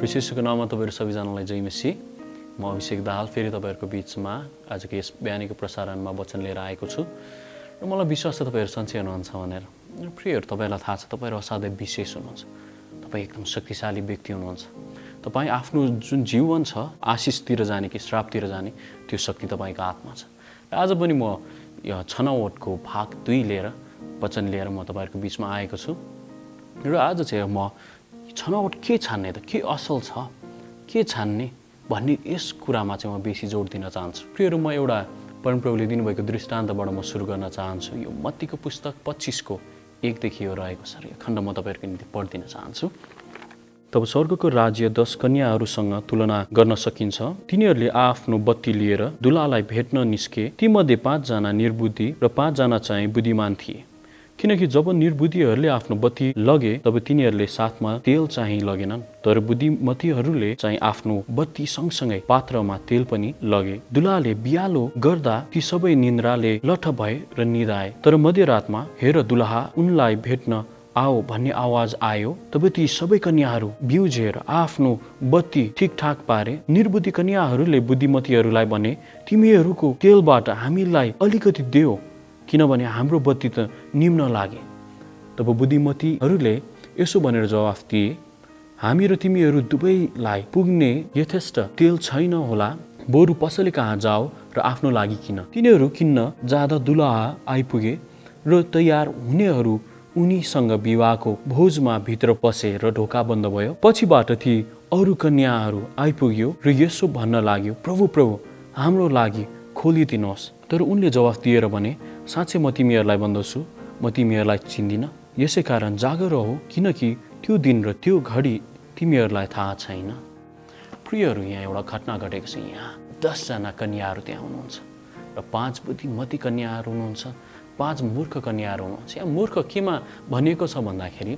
ख्रीष्ट येशूको नाममा तपाईँहरू सबैजनालाई जय मसीह। म अभिषेक दाहाल फेरि तपाईँहरूको बिचमा आजको यस बिहानीको प्रसारणमा वचन लिएर आएको छु र मलाई विश्वास छ तपाईँहरू सन्चै हुनुहुन्छ भनेर। प्रियहरू, तपाईँहरूलाई थाहा छ तपाईँहरू असाध्यै विशेष हुनुहुन्छ। तपाईँ एकदम शक्तिशाली व्यक्ति हुनुहुन्छ। तपाईँ आफ्नो जुन जीवन छ आशिषतिर जाने कि श्रापतिर जाने त्यो शक्ति तपाईँको हातमा छ। र आज पनि म यो छनौटको भाग 2 लिएर वचन लिएर म तपाईँहरूको बिचमा आएको छु। र आज चाहिँ म छनौट के छान्ने त, के असल छ, के छान्ने भन्ने यस कुरामा चाहिँ म बेसी जोड दिन चाहन्छु। प्रियहरू, म एउटा परमप्रभुले दिनुभएको दृष्टान्तबाट म सुरु गर्न चाहन्छु। यो मत्तीको पुस्तक 25 को 1 देखि यो रहेको छ र यो खण्ड म तपाईँहरूको निम्ति पढिदिन चाहन्छु। तब स्वर्गको राज्य 10 कन्याहरूसँग तुलना गर्न सकिन्छ। तिनीहरूले आफ्नो बत्ती लिएर दुलालाई भेट्न निस्के। तीमध्ये 5 जना निर्बुद्धि र 5 जना चाहिँ बुद्धिमान थिए। किनकि जब निर्बुद्धिहरूले आफ्नो बत्ती लगे तब तिनीहरूले साथमा तेल चाहिँ लगेनन्, तर बुद्धिमतीहरूले चाहिँ आफ्नो बत्ती सँगसँगै पात्रमा तेल पनि लगे। दुलाले बिहालो गर्दा ती सबै निन्द्राले लट्ठ भए र निदाए। तर मध्यरातमा हेर दुलाहा उनलाई भेट्न आओ भन्ने आवाज आयो। तब ती सबै कन्याहरू बिउझेर आफ्नो बत्ती ठिकठाक पारे। निर्बुद्धि कन्याहरूले बुद्धिमतीहरूलाई भने, तिमीहरूको तेलबाट हामीलाई अलिकति देऊ, किनभने हाम्रो बत्ती त निम्न लागे। तब बुद्धिमतीहरूले यसो भनेर जवाफ दिए, हामी र तिमीहरू दुवैलाई पुग्ने यथेष्ट तेल छैन होला, बरु पसले कहाँ जाओ र आफ्नो लागि किन। तिनीहरू किन्न जाँदा दुलाहा आइपुगे र तयार हुनेहरू उनीसँग विवाहको भोजमा भित्र पसे र ढोका बन्द भयो। पछिबाट ती अरू कन्याहरू आइपुग्यो र यसो भन्न लाग्यो, प्रभु प्रभु, हाम्रो लागि खोलिदिनुहोस्। तर उनले जवाफ दिएर भने, साँच्चै म तिमीहरूलाई भन्दछु, म तिमीहरूलाई चिन्दिनँ। यसै कारण जागर रहो, किनकि त्यो दिन र त्यो घडी तिमीहरूलाई थाहा छैन। प्रियहरू, यहाँ एउटा घटना घटेको छ। यहाँ 10 जना कन्याहरू त्यहाँ हुनुहुन्छ र 5 बुद्धिमती कन्याहरू हुनुहुन्छ, 5 मूर्ख कन्याहरू हुनुहुन्छ। यहाँ मूर्ख केमा भनिएको छ भन्दाखेरि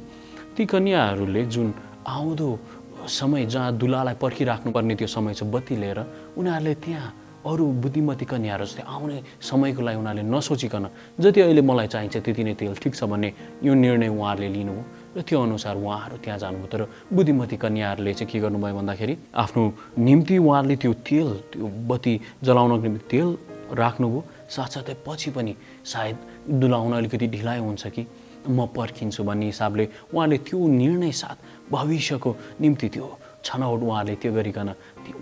ती कन्याहरूले जुन आउँदो समय जहाँ दुलालाई पर्खिराख्नु पर्ने त्यो समय छ बत्ती लिएर, उनीहरूले त्यहाँ अरू बुद्धिमती कन्याहरू जस्तै आउने समयको लागि उनीहरूले नसोचिकन जति अहिले मलाई चाहिन्छ त्यति नै तेल ठिक छ भन्ने यो निर्णय उहाँहरूले लिनुभयो र त्यो अनुसार उहाँहरू त्यहाँ जानुभयो। तर बुद्धिमती कन्याहरूले चाहिँ के गर्नुभयो भन्दाखेरि आफ्नो निम्ति उहाँहरूले त्यो तेल, त्यो बत्ती जलाउनको निम्ति तेल राख्नुभयो। साथसाथै पछि पनि सायद दुलाउन अलिकति ढिलाइ हुन्छ कि म पर्खिन्छु भन्ने हिसाबले उहाँले त्यो निर्णय साथ भविष्यको निम्ति त्यो छनौट उहाँहरूले त्यो गरिकन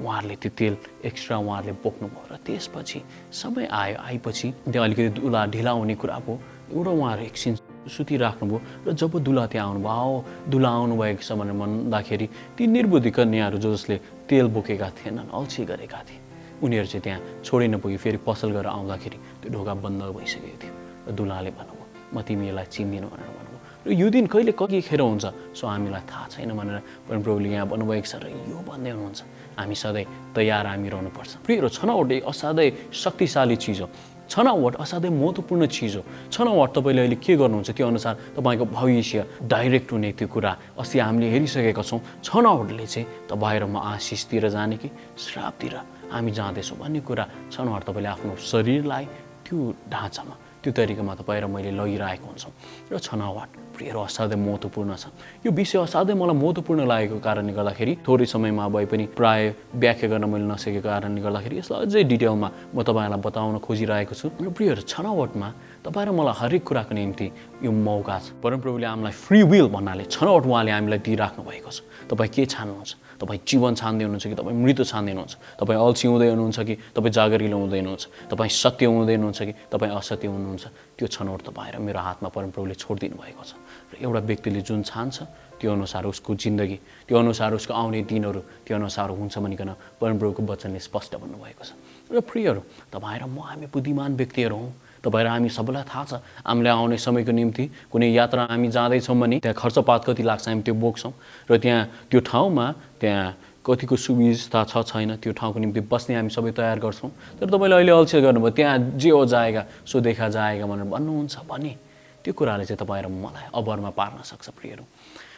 उहाँहरूले त्यो तेल एक्स्ट्रा उहाँहरूले बोक्नुभयो। र त्यसपछि समय आएपछि त्यो अलिकति दुला ढिला हुने कुरा भयो। एउटा उहाँहरू एकछिन सुतिराख्नुभयो र जब दुला त्यहाँ आउनुभयो, दुला आउनुभएको छ भनेर भन्दाखेरि ती निर्बुद्धि कन्याहरू जसले तेल बोकेका थिएनन्, अल्छी गरेका थिए, उनीहरू चाहिँ त्यहाँ छोडिन पुग्यो। फेरि पसल गरेर आउँदाखेरि त्यो ढोका बन्द भइसकेको थियो र दुलाले भन्नुभयो, म तिमीलाई चिन्दिनँ भनेर भन्नुभयो। र यो दिन कहिले कतिखेर हुन्छ सो हामीलाई थाहा छैन भनेर परमप्रभुले यहाँ भन्नुभएको छ। र यो भन्दै हुनुहुन्छ हामी सधैँ तयार हामी रहनुपर्छ। प्रियहरू, छनौट एक असाध्यै शक्तिशाली चिज हो। छनौट असाध्यै महत्त्वपूर्ण चिज हो। छनौट तपाईँले अहिले के गर्नुहुन्छ त्यो अनुसार तपाईँको भविष्य डाइरेक्ट हुने त्यो कुरा अस्ति हामीले हेरिसकेका छौँ। छनौटले चाहिँ तपाईँ र म आशिषतिर जाने कि श्रापतिर हामी जाँदैछौँ भन्ने कुरा छनौट तपाईँले आफ्नो शरीरलाई त्यो ढाँचामा, त्यो तरिकामा तपाईँ र मैले लगिरहेको हुन्छौँ। र छनौट प्रियहरू असाध्यै महत्त्वपूर्ण छ। यो विषय असाध्यै मलाई महत्त्वपूर्ण लागेको कारणले गर्दाखेरि थोरै समयमा भए पनि प्राय व्याख्या गर्न मैले नसकेको कारणले गर्दाखेरि यसलाई अझै डिटेलमा म तपाईँहरूलाई बताउन खोजिरहेको छु। र प्रियहरू, छनौटमा तपाईँ र मलाई हरेक कुराको निम्ति यो मौका छ। परमप्रभुले हामीलाई फ्री विल भन्नाले छनौट उहाँले हामीलाई दिइराख्नु भएको छ। तपाईँ के छान्नुहुन्छ? तपाईँ जीवन छान्दै हुनुहुन्छ कि तपाईँ मृत्यु छान्दै हुनुहुन्छ? तपाईँ अल्छी हुँदै हुनुहुन्छ कि तपाईँ जागरिलो हुँदै हुनुहुन्छ? तपाईँ सत्य हुँदै हुनुहुन्छ कि तपाईँ असत्य हुनुहुन्छ? त्यो छनौट तपाईँ र मेरो हातमा परमप्रभुले छोडिदिनु भएको छ। र एउटा व्यक्तिले जुन छान्छ त्यो अनुसार उसको जिन्दगी, त्यो अनुसार उसको आउने दिनहरू त्यो अनुसार हुन्छ भनिकन परमप्रभुको वचनले स्पष्ट भन्नुभएको छ। र प्रियहरू, तपाईँ र म हामी बुद्धिमान व्यक्तिहरू हौँ। तपाईँ र हामी सबैलाई थाहा छ हामीले आउने समयको निम्ति कुनै यात्रा हामी जाँदैछौँ भने त्यहाँ खर्चपात कति लाग्छ हामी त्यो बोक्छौँ। र त्यहाँ त्यो ठाउँमा त्यहाँ कतिको सुविस्ता छ छैन त्यो ठाउँको निम्ति बस्ने हामी सबै तयार गर्छौँ। तर तपाईँले अहिले अल्छी गर्नुभयो, त्यहाँ जे हो जाएगा सो देखा जाएगा भनेर भन्नुहुन्छ भने त्यो कुराले चाहिँ तपाईँ र मलाई अभरमा पार्न सक्छ। प्रियहरू,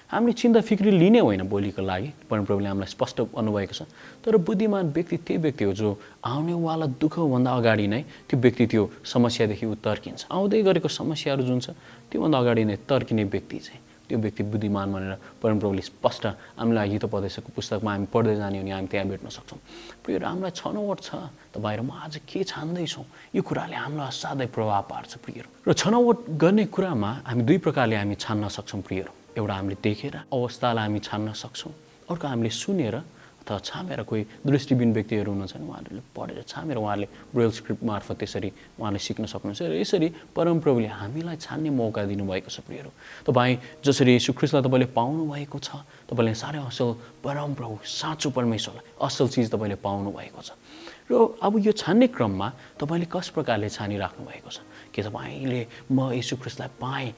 हामीले चिन्ता फिक्री लिने होइन भोलिको लागि, परमप्रभुले हामीलाई स्पष्ट भन्नुभएको छ। तर बुद्धिमान व्यक्ति त्यो व्यक्ति हो जो आउनेवाला दुःखभन्दा अगाडि नै त्यो व्यक्ति त्यो समस्यादेखि तर्किन्छ। आउँदै गरेको समस्याहरू जुन छ त्योभन्दा अगाडि नै तर्किने व्यक्ति चाहिँ त्यो व्यक्ति बुद्धिमान भनेर परमप्रभुले स्पष्ट हामीलाई हितोपदेशको पुस्तकमा हामी पढ्दै जाने भने हामी त्यहाँ भेट्न सक्छौँ। प्रियहरू, हामीलाई छनौट छ तपाईँ र म आज के छान्दैछौँ, यो कुराले हामीलाई असाध्यै प्रभाव पार्छ प्रियहरू। र छनौट गर्ने कुरामा हामी दुई प्रकारले हामी छान्न सक्छौँ प्रियहरू। एउटा हामीले देखेर अवस्थालाई हामी छान्न सक्छौँ, अर्को हामीले सुनेर अथवा छामेर। कोही दृष्टिबिन व्यक्तिहरू हुनुहुन्छ भने उहाँहरूले पढेर छामेर उहाँहरूले ब्रेल स्क्रिप्ट मार्फत त्यसरी उहाँले सिक्न सक्नुहुन्छ। र यसरी परमप्रभुले हामीलाई छान्ने मौका दिनुभएको छ प्रियहरू। तपाईँ जसरी येशू ख्रीष्टलाई तपाईँले पाउनुभएको छ, तपाईँले साह्रै असल परमप्रभु साँचो परमेश्वरलाई असल चिज तपाईँले पाउनुभएको छ। र अब यो छान्ने क्रममा तपाईँले कस प्रकारले छानिराख्नु भएको छ? के तपाईँले म येशू ख्रीष्टलाई पाएँ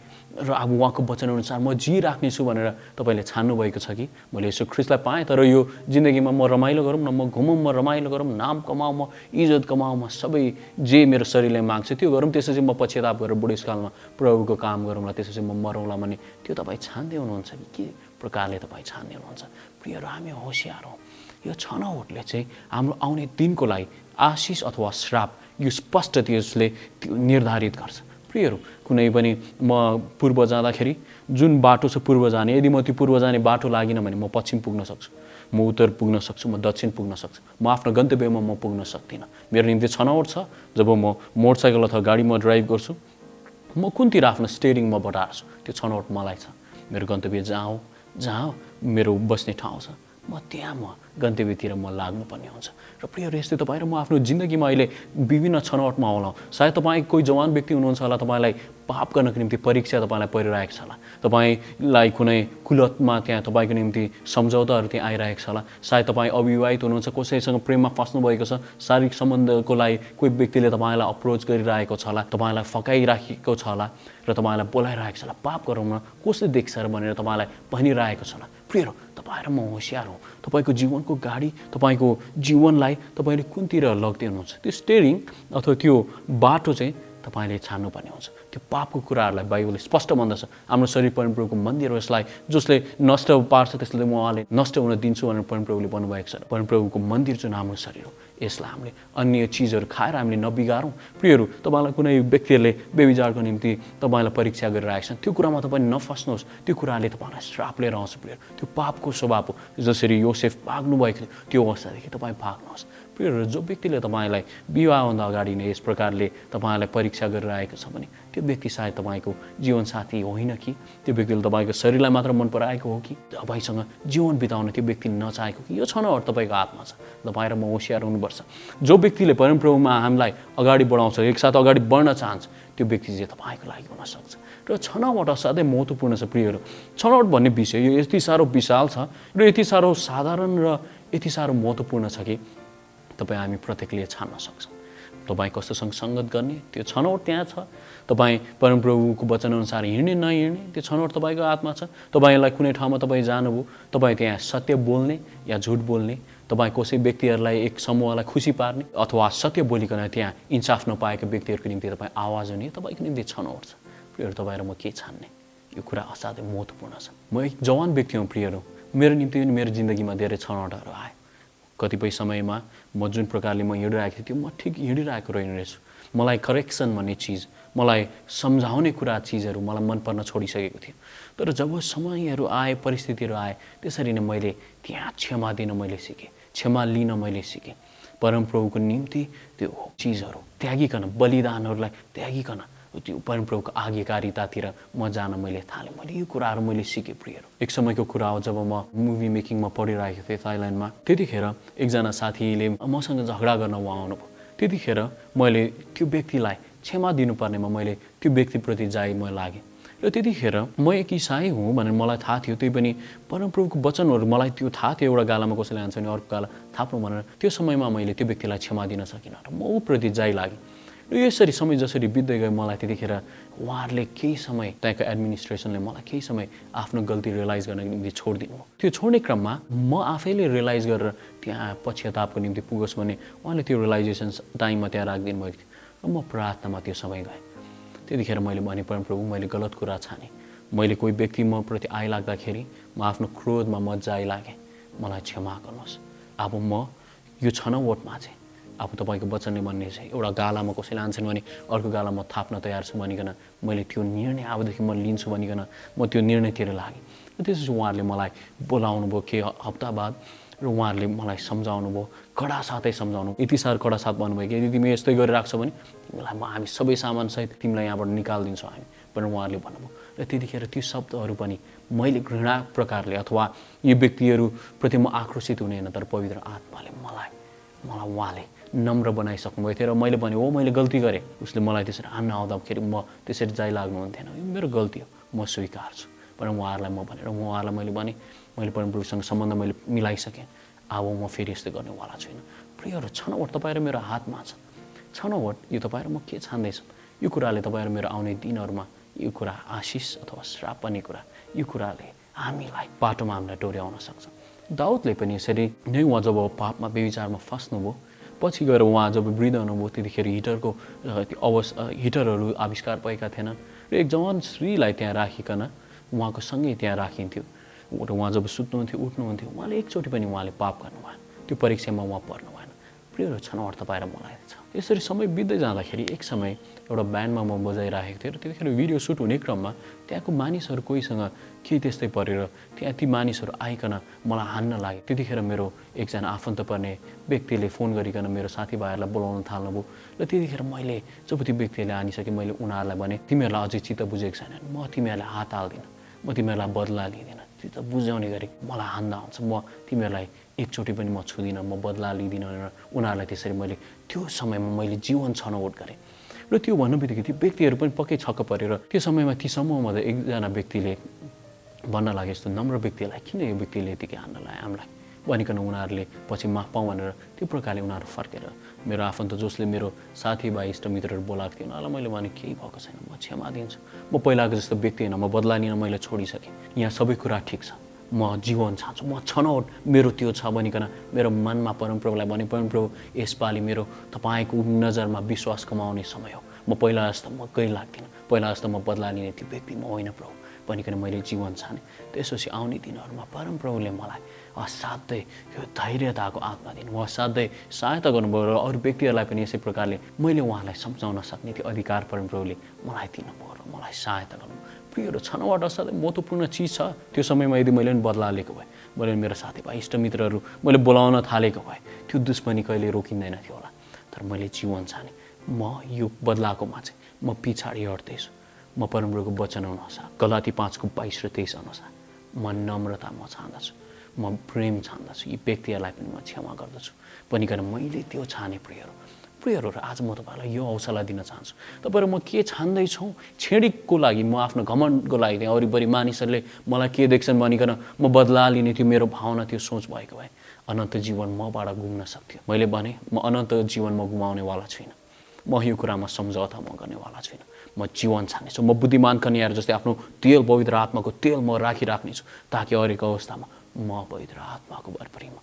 र अब उहाँको वचनअनुसार म जिराख्नेछु भनेर तपाईँले छान्नुभएको छ कि मैले येशू ख्रीष्टलाई पाएँ तर यो जिन्दगीमा म रमाइलो गरौँ न, म घुमौँ, म रमाइलो गरौँ, नाम कमाऊँ, म इज्जत कमाऊँ, म सबै जे मेरो शरीरले माग्छ त्यो गरौँ, त्यसपछि म पश्चाताप गरेर बुढेसकालमा प्रभुको काम गरौँला, त्यसपछि म मरौँला भने त्यो तपाईँ छान्दै हुनुहुन्छ कि के प्रकारले तपाईँ छान्दै हुनुहुन्छ? प्रियहरू, हामी होसियार हौँ। यो छनौटले चाहिँ हाम्रो आउने दिनको लागि आशिष अथवा श्राप यो स्पष्ट त्यसले निर्धारित गर्छ। प्रियहरू, कुनै पनि म पूर्व जाँदाखेरि जुन बाटो छ पूर्व जाने, यदि म त्यो पूर्व जाने बाटो लागिनँ भने म पश्चिम पुग्न सक्छु, म उत्तर पुग्न सक्छु, म दक्षिण पुग्न सक्छु, म आफ्नो गन्तव्यमा म पुग्न सक्दिनँ। मेरो निम्ति छनौट छ। जब म मोटरसाइकल अथवा गाडी म ड्राइभ गर्छु, म कुनतिर आफ्नो स्टेरिङ म बटार्छु त्यो छनौट मलाई छ। मेरो गन्तव्य जहाँ मेरो बस्ने ठाउँ छ, म त्यहाँ म गन्तव्यतिर म लाग्नुपर्ने हुन्छ। र प्रियहरू, यस्तै तपाईँ र म आफ्नो जिन्दगीमा अहिले विभिन्न छनौटमा होला। सायद तपाईँ कोही जवान व्यक्ति हुनुहुन्छ होला, तपाईँलाई पाप गर्नको निम्ति परीक्षा तपाईँलाई परिरहेको छ होला, तपाईँलाई कुनै कुलतमा त्यहाँ तपाईँको निम्ति सम्झौताहरू त्यहाँ आइरहेको छ होला। सायद तपाईँ अविवाहित हुनुहुन्छ, कसैसँग प्रेममा फस्नु भएको छ, शारीरिक सम्बन्धको लागि कोही व्यक्तिले तपाईँलाई अप्रोच गरिरहेको छ होला, तपाईँलाई फकाइराखेको छ होला र तपाईँलाई बोलाइरहेको छ होला, पाप गरौँ न, कसले देख्छ र भनेर तपाईँलाई भनिरहेको छ होला। प्रियहरू, तपाईँ र म होसियार हौँ। तपाईँको जीवनको गाडी, तपाईँको जीवनलाई तपाईँले कुनतिर लग्दै हुनुहुन्छ, त्यो स्टेरिङ अथवा त्यो बाटो चाहिँ तपाईँले छान्नुपर्ने हुन्छ। त्यो पापको कुराहरूलाई बाइबलले स्पष्ट भन्दछ, हाम्रो शरीर परमप्रभुको मन्दिर हो, यसलाई जसले नष्ट पार्छ त्यसले म उहाँले नष्ट हुन दिन्छु भनेर परमप्रभुले भन्नुभएको छ। परमप्रभुको मन्दिर जुन हाम्रो शरीर हो, यसलाई हामीले अन्य चिजहरू खाएर हामीले नबिगारौँ। प्रियहरू, तपाईँलाई कुनै व्यक्तिहरूले व्यभिचारको निम्ति तपाईँलाई परीक्षा गरिरहेको छ, त्यो कुरामा तपाईँ नफस्नुहोस्। त्यो कुराले तपाईँलाई श्राप लिएर आउँछ प्रियहरू। त्यो पापको स्वभाव हो। जसरी योसेफ भाग्नु भएको थियो, त्यो अवस्थादेखि तपाईँ भाग्नुहोस्। प्रियहरू, जो व्यक्तिले तपाईँलाई विवाहभन्दा अगाडि नै यस प्रकारले तपाईँलाई परीक्षा गरिरहेको छ भने त्यो व्यक्ति सायद तपाईँको जीवनसाथी होइन कि त्यो व्यक्तिले तपाईँको शरीरलाई मात्र मन पराएको हो कि तपाईँसँग जीवन बिताउन त्यो व्यक्ति नचाहेको कि यो छनौट तपाईँको हातमा छ। तपाईँ र म होसियार हुनुपर्छ। जो व्यक्तिले परमप्रभुमा हामीलाई अगाडि बढाउँछ, एकसाथ अगाडि बढ्न चाहन्छ, त्यो व्यक्ति चाहिँ तपाईँको लागि हुनसक्छ। र छनौट असाध्यै महत्त्वपूर्ण छ प्रियहरू। छनौट भन्ने विषय यो यति साह्रो विशाल छ र यति साह्रो साधारण र यति साह्रो महत्त्वपूर्ण छ कि तपाईँ हामी प्रत्येकले छान्न सक्छौँ। तपाईँ कस्तोसँग सङ्गत गर्ने त्यो छनौट त्यहाँ छ। तपाईँ परमप्रभुको वचनअनुसार हिँड्ने नहिँड्ने त्यो छनौट तपाईँको हातमा छ। तपाईँलाई कुनै ठाउँमा तपाईँ जानुभयो, तपाईँ त्यहाँ सत्य बोल्ने या झुट बोल्ने, तपाईँ कसै व्यक्तिहरूलाई एक समूहलाई खुसी पार्ने अथवा सत्य बोलिकन त्यहाँ इन्साफ नपाएका व्यक्तिहरूको निम्ति तपाईँ आवाज हुने, तपाईँको निम्ति छनौट छ। प्रियहरू, तपाईँ र म के छान्ने, यो कुरा असाध्यै महत्त्वपूर्ण छ। म एक जवान व्यक्ति हुँ प्रियहरू। मेरो निम्ति पनि मेरो जिन्दगीमा धेरै छनौटहरू आयो। कतिपय समयमा म जुन प्रकारले म हिँडिरहेको थिएँ त्यो म ठिक हिँडिरहेको रहेनरहेछु। मलाई करेक्सन भन्ने चिज, मलाई सम्झाउने कुरा चिजहरू मलाई मन पर्न छोडिसकेको थियो। तर जब समयहरू आए, परिस्थितिहरू आए, त्यसरी नै मैले त्यहाँ क्षमा दिन मैले सिकेँ, क्षमा लिन मैले सिकेँ। परमप्रभुको निम्ति त्यो चिजहरू त्यागिकन, बलिदानहरूलाई त्यागिकन त्यो परमप्रभुको आज्ञाकारितातिर म जान मैले थालेँ। मैले यो कुराहरू मैले सिकेँ प्रियहरू। एक समयको कुरा हो जब म मुभी मेकिङमा पढिरहेको थिएँ थाइल्यान्डमा। त्यतिखेर एकजना साथीले मसँग झगडा गर्न उहाँ आउनुभयो। त्यतिखेर मैले त्यो व्यक्तिलाई क्षमा दिनुपर्नेमा मैले त्यो व्यक्तिप्रति म लागेँ। र त्यतिखेर म एक इसाई हुँ भनेर मलाई थाहा थियो। त्यही पनि परमप्रभुको वचनहरू मलाई त्यो थाहा थियो। एउटा गालामा कसैले हान्छ भने अर्को गाला थाप्नु भनेर त्यो समयमा मैले त्यो व्यक्तिलाई क्षमा दिन सकिनँ र म ऊप्रति लागेँ। र यसरी समय जसरी बित्दै गयो, मलाई त्यतिखेर उहाँहरूले केही समय, त्यहाँको एडमिनिस्ट्रेसनले मलाई केही समय आफ्नो गल्ती रियलाइज गर्नको निम्ति छोडिदिनु भयो। त्यो छोड्ने क्रममा म आफैले रियलाइज गरेर त्यहाँ पश्चातापको निम्ति पुगोस् भने उहाँले त्यो रियलाइजेसन टाइममा त्यहाँ राखिदिनु भएको थियो। र म प्रार्थनामा त्यो समय गएँ। त्यतिखेर मैले भने, परमप्रभु, मैले गलत कुरा छानेँ। मैले कोही व्यक्ति म प्रति आइलाग्दाखेरि म आफ्नो क्रोधमा मजा आइलागेँ। मलाई क्षमा गर्नुहोस्। अब म यो छनौटमा चाहिँ आफू तपाईँको वचनले भन्ने चाहिँ एउटा गालामा कसैले आन्छन् भने अर्को गाला म थाप्न तयार छु भनिकन मैले त्यो निर्णय अबदेखि म लिन्छु भनिकन म त्यो निर्णयतिर लागेँ। र त्यसपछि उहाँहरूले मलाई बोलाउनु भयो के हप्ता बाद र उहाँहरूले मलाई सम्झाउनु भयो, कडा साथै सम्झाउनु, यति साह्रो कडा साथ भन्नुभयो कि यदि तिमी यस्तै गरिरहेको छ भने तिमीलाई हामी सबै सामानसहित तिमीलाई यहाँबाट निकालिदिन्छौँ हामी भनेर उहाँहरूले भन्नुभयो। र त्यतिखेर त्यो शब्दहरू पनि मैले घृणा प्रकारले अथवा यो व्यक्तिहरूप्रति म आक्रोशित हुने होइन, तर पवित्र आत्माले मलाई उहाँले नम्र बनाइसक्नु भएको थियो। र मैले भने हो मैले गल्ती गरेँ, उसले मलाई त्यसरी हान्न आउँदाखेरि म त्यसरी जाइ लाग्नुहुन्थेन, यो मेरो गल्ती हो, म स्वीकार्छु भनेर उहाँहरूलाई म भनेर उहाँहरूलाई मैले भने मैले परमप्रभुसँग सम्बन्ध मैले मिलाइसकेँ, अब म फेरि यस्तो गर्नेवाला छुइनँ। प्रियहरू, छनौट तपाईँ र मेरो हातमा छ। छनौट यो तपाईँ र म के छान्दैछौँ, यो कुराले तपाईँ र मेरो आउने दिनहरूमा यो कुरा आशिष अथवा श्राप पर्ने कुरा, यो कुराले हामीलाई बाटोमा हामीलाई डोर्याउन सक्छ। दाउदले पनि यसरी नै उहाँ जब पापमा व्यभिचारमा फस्नुभयो, पछि गएर उहाँ जब वृद्ध हुनुभयो त्यतिखेर हिटरहरू आविष्कार भएका थिएनन् र एक जवान स्त्रीलाई त्यहाँ राखिकन उहाँको सँगै त्यहाँ राखिन्थ्यो र उहाँ जब सुत्नुहुन्थ्यो उठ्नुहुन्थ्यो उहाँले एकचोटि पनि उहाँले पाप गर्नु भएन, त्यो परीक्षामा उहाँ पर्नु भएन। प्रियहरू, छनौट तपाईँ र मलाई छ। यसरी समय बित्दै जाँदाखेरि एक समय एउटा ब्यान्डमा म बजाइरहेको थिएँ र त्यतिखेर भिडियो सुट हुने क्रममा त्यहाँको मानिसहरू कोहीसँग के त्यस्तै परेर त्यहाँ ती मानिसहरू आइकन मलाई हान्न लागे। त्यतिखेर मेरो एकजना आफन्त पर्ने व्यक्तिले फोन गरिकन मेरो साथीभाइहरूलाई बोलाउन थाल्नुभयो र त्यतिखेर मैले जब त्यो व्यक्तिले आनिसकेँ मैले उनीहरूलाई भने तिमीहरूलाई अझै चित्त बुझेको छैन, म तिमीहरूलाई हात हाल्दिनँ, म तिमीहरूलाई बदला लिँदिनँ, चित्त बुझाउने गरी मलाई हान्दा हुन्छ, म तिमीहरूलाई एकचोटि पनि म छुदिनँ, म बदला लिँदिनँ भनेर उनीहरूलाई त्यसरी मैले त्यो समयमा मैले जीवन छनौट गरेँ। र त्यो भन्नु बित्तिकै ती व्यक्तिहरू पनि पक्कै छक्क परेर त्यो समयमा ती समूहमा एकजना व्यक्तिले भन्न लागे यस्तो नम्र व्यक्तिलाई किन यो व्यक्तिले यतिकै हान्न लायो हामीलाई भनिकन उनीहरूले पछि माफ पाऊँ भनेर त्यो प्रकारले उनीहरू फर्केर मेरो आफन्त जसले मेरो साथीभाइ इष्टमित्रहरू बोलाएको थियो उनीहरूलाई मैले भने केही भएको छैन, म क्षमा दिन्छु, म पहिलाको जस्तो व्यक्ति होइन, म बदला लिन मैले छोडिसकेँ, यहाँ सबै कुरा ठिक छ, म जीवन चाहन्छु, म छनौट मेरो त्यो छ भनिकन मेरो मनमा परमप्रभुलाई भने परमप्रभु यसपालि मेरो तपाईँको नजरमा विश्वास कमाउने समय हो, म पहिला जस्तो म गइ लाग्दिनँ, पहिला जस्तो म बदला लिने त्यो व्यक्ति म होइन प्रभु भनिकन मैले जीवन छाने। त्यसपछि आउने दिनहरूमा परमप्रभुले मलाई असाध्यै यो धैर्यताको आत्मा दिनु, असाध्यै सहायता गर्नुभयो र अरू व्यक्तिहरूलाई पनि यसै प्रकारले मैले उहाँलाई सम्झाउन सक्ने त्यो अधिकार परमप्रभुले मलाई दिनुभयो र मलाई सहायता गर्नुभयो। प्रियहरू, छनौट असाध्यै महत्त्वपूर्ण चिज छ। त्यो समयमा यदि मैले पनि बदला लिएको भए, मैले मेरो साथीभाइ इष्टमित्रहरू मैले बोलाउन थालेको भए त्यो दुश्मनी कहिले रोकिँदैन थियो होला, तर मैले जीवन छाने, म यो बदलाकोमा चाहिँ म पछाडि हट्दैछु, म परमप्रभुको वचन अनुसार गलाती 5:22-23 अनुसार म नम्रता म चाहँदछु, म प्रेम चाहँदछु, यी व्यक्तिहरूलाई पनि म क्षमा गर्दछु भनिकन मैले त्यो छाने। प्रियहरू, आज म तपाईँलाई यो हौसला दिन चाहन्छु, तपाईँहरू म के छान्दैछौँ छेडिकको लागि, म आफ्नो घमण्डको लागि त्यहाँ वरिपरि मानिसहरूले मलाई के देख्छन् भनिकन म बदला लिने त्यो मेरो भावना त्यो सोच भएको भए अनन्त जीवन मबाट गुम्न सक्थ्यो। मैले भने म अनन्त जीवन म गुमाउनेवाला छुइनँ, म यो कुरामा सम्झौता म गर्नेवाला छुइनँ, म जीवन छान्नेछु, म बुद्धिमान कन्याहरू जस्तै आफ्नो तेल पवित्र आत्माको तेल म राखिराख्नेछु ताकि हरेक अवस्थामा म पवित्र आत्माको भरपरीमा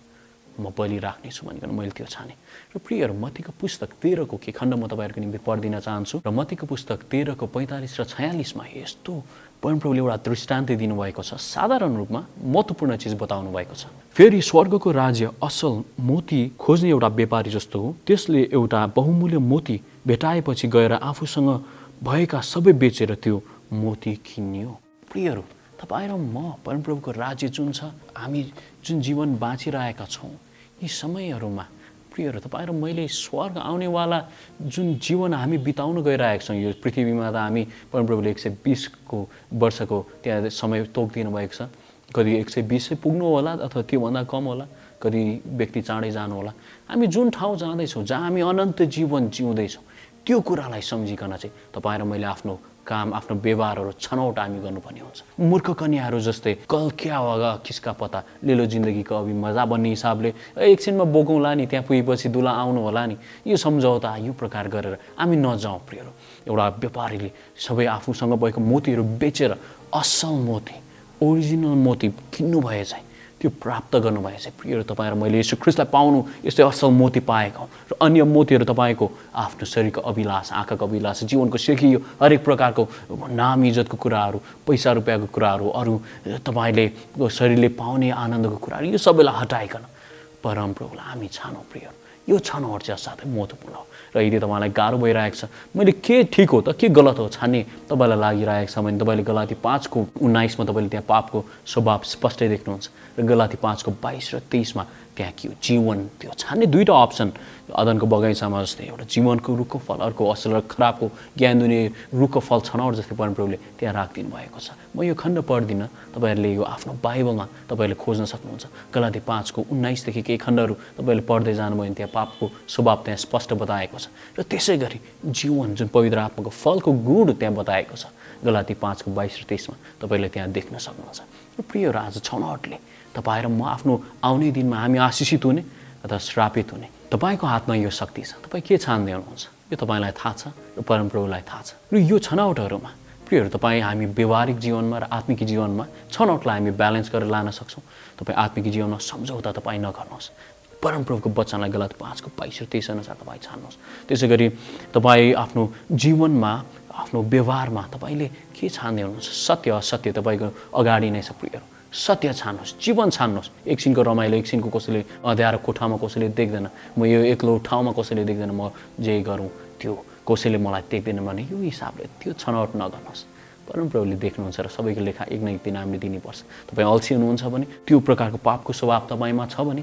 म बलि राख्नेछु भनिकन मैले त्यो छाने। र प्रियहरू, मत्तीको पुस्तक 13को के खण्ड म तपाईँहरूको निम्ति पढिदिन चाहन्छु र मत्तीको पुस्तक 13को 45 र 46मा यस्तो परमप्रभुले एउटा दृष्टान्त दिनुभएको छ, साधारण रूपमा महत्त्वपूर्ण चिज बताउनु भएको छ। फेरि स्वर्गको राज्य असल मोती खोज्ने एउटा व्यापारी जस्तो हो, त्यसले एउटा बहुमूल्य मोती भेटाएपछि गएर आफूसँग भएका सबै बेचेर त्यो मोती किन्यो। प्रियहरू, तपाईँ र म परमप्रभुको राज्य जुन छ, हामी जुन जीवन बाँचिरहेका छौँ यी समयहरूमा प्रियहरू, तपाईँ र मैले स्वर्ग आउनेवाला जुन जीवन हामी बिताउन गइरहेका छौँ, यो पृथ्वीमा त हामी परमप्रभुले 120 वर्षको त्यहाँ समय तोकिदिनु भएको छ, कति 120 पुग्नु होला अथवा त्योभन्दा कम होला, कति व्यक्ति चाँडै जानु होला। हामी जुन ठाउँ जाँदैछौँ जहाँ हामी अनन्त जीवन जिउँदैछौँ त्यो कुरालाई सम्झिकन चाहिँ तपाईँ र मैले आफ्नो काम आफ्नो व्यवहारहरू छनौट हामी गर्नुपर्ने हुन्छ। मूर्ख कन्याहरू जस्तै कल क्या होगा किसका पता लेलो जिन्दगीको अभि मजा भन्ने हिसाबले एकछिनमा बोकौँला नि, त्यहाँ पुगेपछि दुला आउनु होला नि, यो सम्झौता यो प्रकार गरेर हामी नजाउँ। प्रियहरू, एउटा व्यापारीले सबै आफूसँग भएको मोतीहरू बेचेर असल मोती ओरिजिनल मोती किन्नु भए चाहिँ त्यो प्राप्त गर्नुभए चाहिँ प्रियहरू, तपाईँ र मैले यसो ख्रिस्टलाई पाउनु यस्तै असल मोती पाएका हौँ र अन्य मोतीहरू तपाईँको आफ्नो शरीरको अभिलाष, आँखाको अभिलाष, जीवनको सिकियो हरेक प्रकारको नाम इज्जतको कुराहरू, पैसा रुपियाँको कुराहरू, अरू तपाईँले शरीरले पाउने आनन्दको कुराहरू, यो सबैलाई हटाइकन परमप्रभुलाई हामी छानौँ। प्रियहरू, यो छनौट चाहिँ साथै महत्त्वपूर्ण हो। र यदि तपाईँलाई गाह्रो भइरहेको छ मैले के ठिक हो त के गलत हो छान्ने तपाईँलाई लागिरहेको छ भने तपाईँले गलाती 5:19 तपाईँले त्यहाँ पापको स्वभाव स्पष्टै देख्नुहुन्छ र गलाती 5:22 र 23 त्यहाँ के हो जीवन त्यो छान्ने दुईवटा अप्सन अदनको बगैँचामा जस्तै एउटा जीवनको रुखको फल अर्को असल र खराबको ज्ञान दिने रुखको फल छनौट जस्तै परमप्रभुले त्यहाँ राखिदिनु भएको छ। म यो खण्ड पढ्दिनँ, तपाईँहरूले यो आफ्नो बाइबलमा तपाईँहरूले खोज्न सक्नुहुन्छ। गलाती 5:19 देखि केही खण्डहरू तपाईँले पढ्दै जानुभयो भने त्यहाँ पापको स्वभाव त्यहाँ स्पष्ट बताएको छ र त्यसै गरी जीवन जुन पवित्र आत्माको फलको गुण त्यहाँ बताएको छ गलाती 5:22 र 23 तपाईँले त्यहाँ देख्न सक्नुहुन्छ। र प्रियहरू आज छनौटले तपाईँ र म आफ्नो आउने दिनमा हामी आशिषित हुने अथवा श्रापित हुने तपाईँको हातमा यो शक्ति छ। तपाईँ के छान्दै हुनुहुन्छ यो तपाईँलाई थाहा छ र परमप्रभुलाई थाहा छ। र यो छनौटहरूमा प्रियहरू तपाईँ हामी व्यवहारिक जीवनमा र आत्मिक जीवनमा छनौटलाई हामी ब्यालेन्स गरेर लान सक्छौँ। तपाईँ आत्मिक जीवनमा सम्झौता तपाईँ नगर्नुहोस्। परमप्रभुको वचनलाई गलाती 5:22 र 23 अनुसार तपाईँ छान्नुहोस्। त्यसै गरी तपाईँ आफ्नो जीवनमा आफ्नो व्यवहारमा तपाईँले के छान्दै हुनुहुन्छ सत्य असत्य तपाईँको अगाडि नै छ। प्रियहरू सत्य छान्नुहोस्, जीवन छान्नुहोस्। एकछिनको रमाइलो एकछिनको कसैले अँध्यारो कोठामा कसैले देख्दैन, म यो एक्लो ठाउँमा कसैले देख्दैन, म जे गरौँ त्यो कसैले मलाई देख्दैन भने यो हिसाबले त्यो छनौट नगर्नुहोस्। परमप्रभुले देख्नुहुन्छ र सबैको लेखा एक न एक दिन हामीले दिनुपर्छ। तपाईँ अल्छी हुनुहुन्छ भने त्यो प्रकारको पापको स्वभाव तपाईँमा छ भने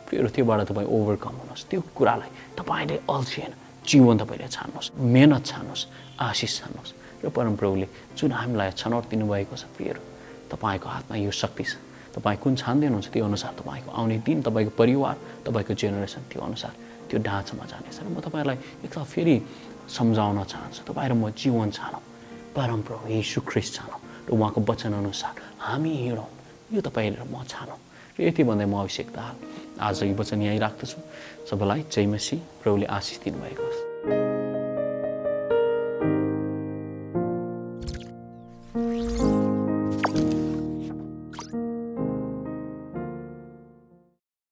प्रियहरू त्योबाट तपाईँ ओभरकम हुनुहोस्। त्यो कुरालाई तपाईँले अल्छिएन जीवन तपाईँले छान्नुहोस्, मेहनत छान्नुहोस्, आशिष छान्नुहोस् र परमप्रभुले जुन हामीलाई छनौट दिनुभएको छ प्रियहरू तपाईँको हातमा यो शक्ति छ। तपाईँ कुन छान्दै हुनुहुन्छ त्यो अनुसार तपाईँको आउने दिन तपाईँको परिवार तपाईँको जेनेरेसन त्यो अनुसार त्यो ढाँचामा जानेछ। र म तपाईँलाई एकताल फेरि सम्झाउन चाहन्छु तपाईँ र म जीवन छानौँ, परमप्रभु येशू ख्रीष्ट छानौँ र उहाँको वचन अनुसार हामी हिँडौँ। यो तपाईँ र म छानौँ। र यति भन्दै म अभिषेक दाहाल आज यो वचन यहीँ राख्दछु। सबैलाई जय मसीह, प्रभुले आशिष दिनुभएको होस्।